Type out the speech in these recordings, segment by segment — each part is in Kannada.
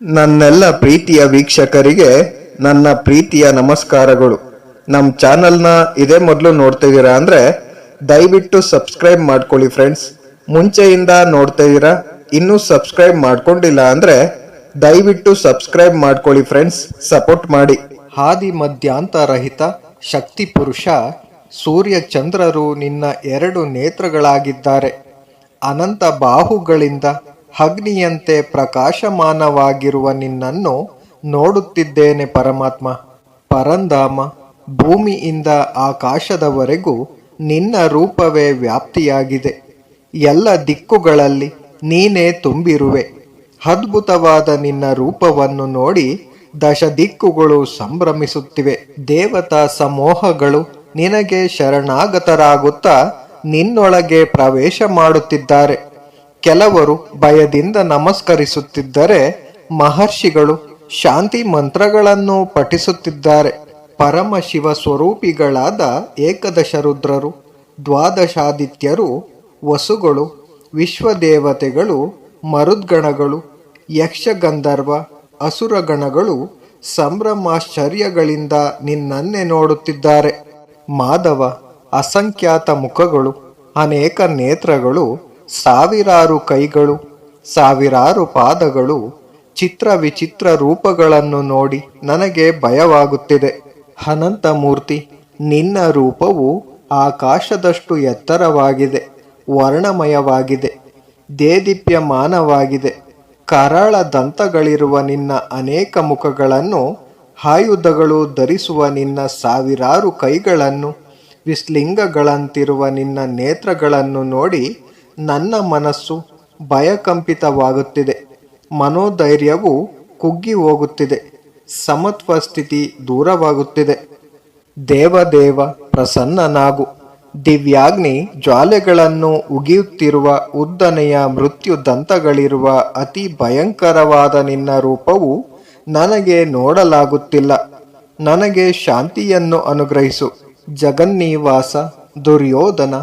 ನನ್ನೆಲ್ಲ ಪ್ರೀತಿಯ ವೀಕ್ಷಕರಿಗೆ ನನ್ನ ಪ್ರೀತಿಯ ನಮಸ್ಕಾರಗಳು. ನಮ್ಮ ಚಾನಲ್ನ ಇದೇ ಮೊದಲು ನೋಡ್ತಿದ್ದೀರಾ ಅಂದರೆ ದಯವಿಟ್ಟು ಸಬ್ಸ್ಕ್ರೈಬ್ ಮಾಡ್ಕೊಳ್ಳಿ ಫ್ರೆಂಡ್ಸ್. ಮುಂಚೆಯಿಂದ ನೋಡ್ತಿದ್ದೀರಾ, ಇನ್ನೂ ಸಬ್ಸ್ಕ್ರೈಬ್ ಮಾಡ್ಕೊಂಡಿಲ್ಲ ಅಂದರೆ ದಯವಿಟ್ಟು ಸಬ್ಸ್ಕ್ರೈಬ್ ಮಾಡ್ಕೊಳ್ಳಿ ಫ್ರೆಂಡ್ಸ್, ಸಪೋರ್ಟ್ ಮಾಡಿ. ಹಾದಿ ಮಧ್ಯಾಂತರಹಿತ ಶಕ್ತಿ ಪುರುಷ ಸೂರ್ಯ ಚಂದ್ರರು ನಿನ್ನ ಎರಡು ನೇತ್ರಗಳಾಗಿದ್ದಾರೆ. ಅನಂತ ಬಾಹುಗಳಿಂದ ಅಗ್ನಿಯಂತೆ ಪ್ರಕಾಶಮಾನವಾಗಿರುವ ನಿನ್ನನ್ನು ನೋಡುತ್ತಿದ್ದೇನೆ ಪರಮಾತ್ಮ. ಪರಂಧಾಮ, ಭೂಮಿಯಿಂದ ಆಕಾಶದವರೆಗೂ ನಿನ್ನ ರೂಪವೇ ವ್ಯಾಪ್ತಿಯಾಗಿದೆ. ಎಲ್ಲ ದಿಕ್ಕುಗಳಲ್ಲಿ ನೀನೇ ತುಂಬಿರುವೆ. ಅದ್ಭುತವಾದ ನಿನ್ನ ರೂಪವನ್ನು ನೋಡಿ ದಶ ದಿಕ್ಕುಗಳು ಸಂಭ್ರಮಿಸುತ್ತಿವೆ. ದೇವತಾ ಸಮೂಹಗಳು ನಿನಗೆ ಶರಣಾಗತರಾಗುತ್ತಾ ನಿನ್ನೊಳಗೆ ಪ್ರವೇಶ ಮಾಡುತ್ತಿದ್ದಾರೆ. ಕೆಲವರು ಭಯದಿಂದ ನಮಸ್ಕರಿಸುತ್ತಿದ್ದರೆ ಮಹರ್ಷಿಗಳು ಶಾಂತಿ ಮಂತ್ರಗಳನ್ನು ಪಠಿಸುತ್ತಿದ್ದಾರೆ. ಪರಮಶಿವ ಸ್ವರೂಪಿಗಳಾದ ಏಕದಶ ರುದ್ರರು, ದ್ವಾದಶಾದಿತ್ಯರು, ವಸುಗಳು, ವಿಶ್ವದೇವತೆಗಳು, ಮರುದ್ಗಣಗಳು, ಯಕ್ಷಗಂಧರ್ವ, ಅಸುರಗಣಗಳು ಸಂಭ್ರಮಾಶ್ಚರ್ಯಗಳಿಂದ ನಿನ್ನನ್ನೇ ನೋಡುತ್ತಿದ್ದಾರೆ. ಮಾಧವ, ಅಸಂಖ್ಯಾತ ಮುಖಗಳು, ಅನೇಕ ನೇತ್ರಗಳು, ಸಾವಿರಾರು ಕೈಗಳು, ಸಾವಿರಾರು ಪಾದಗಳು, ಚಿತ್ರ ವಿಚಿತ್ರ ರೂಪಗಳನ್ನು ನೋಡಿ ನನಗೆ ಭಯವಾಗುತ್ತಿದೆ. ಅನಂತ ಮೂರ್ತಿ, ನಿನ್ನ ರೂಪವು ಆಕಾಶದಷ್ಟು ಎತ್ತರವಾಗಿದೆ, ವರ್ಣಮಯವಾಗಿದೆ, ದೇದೀಪ್ಯಮಾನವಾಗಿದೆ. ಕರಾಳ ದಂತಗಳಿರುವ ನಿನ್ನ ಅನೇಕ ಮುಖಗಳನ್ನು, ಆಯುಧಗಳು ಧರಿಸುವ ನಿನ್ನ ಸಾವಿರಾರು ಕೈಗಳನ್ನು, ವಿಸ್ಲಿಂಗಗಳಂತಿರುವ ನಿನ್ನ ನೇತ್ರಗಳನ್ನು ನೋಡಿ ನನ್ನ ಮನಸ್ಸು ಭಯಕಂಪಿತವಾಗುತ್ತಿದೆ. ಮನೋಧೈರ್ಯವು ಕುಗ್ಗಿ ಹೋಗುತ್ತಿದೆ. ಸಮತ್ವ ಸ್ಥಿತಿ ದೂರವಾಗುತ್ತಿದೆ. ದೇವದೇವ, ಪ್ರಸನ್ನನಾಗು. ದಿವ್ಯಾಗ್ನಿ ಜ್ವಾಲೆಗಳನ್ನು ಉಗಿಯುತ್ತಿರುವ ಉದ್ದನೆಯ ಮೃತ್ಯು ದಂತಗಳಿರುವ ಅತಿ ಭಯಂಕರವಾದ ನಿನ್ನ ರೂಪವು ನನಗೆ ನೋಡಲಾಗುತ್ತಿಲ್ಲ. ನನಗೆ ಶಾಂತಿಯನ್ನು ಅನುಗ್ರಹಿಸು. ಜಗನ್ನಿವಾಸ, ದುರ್ಯೋಧನ,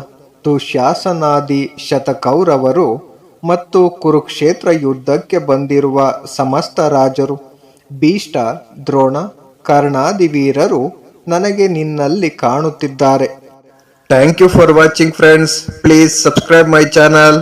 ದುಶ್ಯಾಸನಾದಿ ಶತಕೌರವರು ಮತ್ತು ಕುರುಕ್ಷೇತ್ರ ಯುದ್ಧಕ್ಕೆ ಬಂದಿರುವ ಸಮಸ್ತ ರಾಜರು, ಭೀಷ್ಟ, ದ್ರೋಣ, ಕರ್ಣಾದಿ ವೀರರು ನನಗೆ ನಿನ್ನಲ್ಲಿ ಕಾಣುತ್ತಿದ್ದಾರೆ. Thank you for watching friends. Please subscribe my channel.